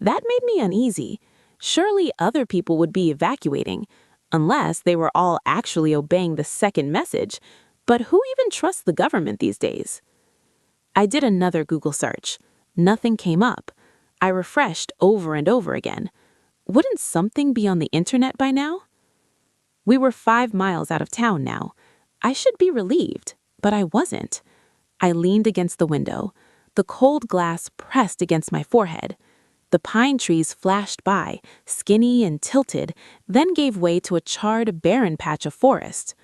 That made me uneasy. Surely other people would be evacuating, unless they were all actually obeying the second message. But who even trusts the government these days? I did another Google search. Nothing came up. I refreshed over and over again. Wouldn't something be on the internet by now? We were 5 miles out of town now. I should be relieved, but I wasn't. I leaned against the window. The cold glass pressed against my forehead. The pine trees flashed by, skinny and tilted, then gave way to a charred, barren patch of forest.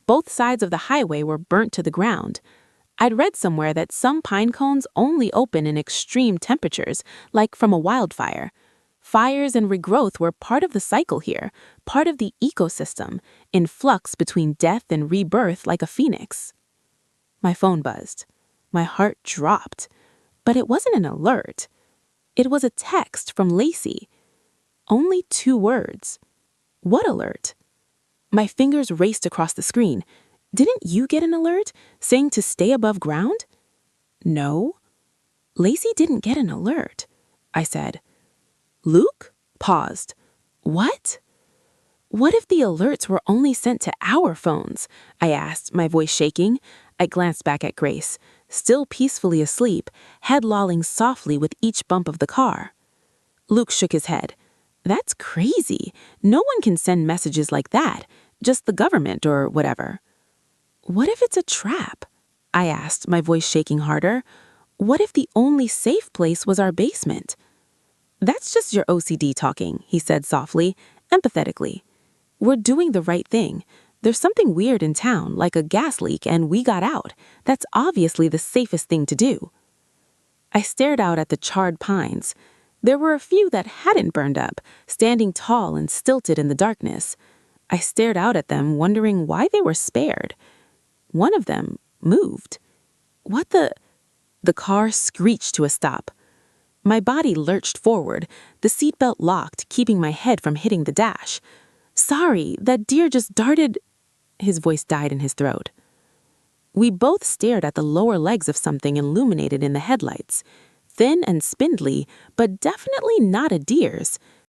Both sides of the highway were burnt to the ground. I'd read somewhere that some pine cones only open in extreme temperatures, like from a wildfire. Fires and regrowth were part of the cycle here, part of the ecosystem, in flux between death and rebirth like a phoenix. My phone buzzed. My heart dropped. But it wasn't an alert. It was a text from Lacey. Only 2 words. What alert? My fingers raced across the screen. Didn't you get an alert saying to stay above ground? No. Lacey didn't get an alert, I said. Luke paused. What? What if the alerts were only sent to our phones? I asked, my voice shaking. I glanced back at Grace, still peacefully asleep, head lolling softly with each bump of the car. Luke shook his head. That's crazy. No one can send messages like that, just the government or whatever. What if it's a trap? I asked, my voice shaking harder. What if the only safe place was our basement? That's just your OCD talking, he said softly, empathetically. We're doing the right thing. There's something weird in town, like a gas leak, and we got out. That's obviously the safest thing to do. I stared out at the charred pines. There were a few that hadn't burned up, standing tall and stilted in the darkness. I stared out at them, wondering why they were spared. One of them moved. What the... The car screeched to a stop. My body lurched forward, the seatbelt locked, keeping my head from hitting the dash. Sorry, that deer just darted... His voice died in his throat. We both stared at the lower legs of something illuminated in the headlights. Thin and spindly, but definitely not a deer's.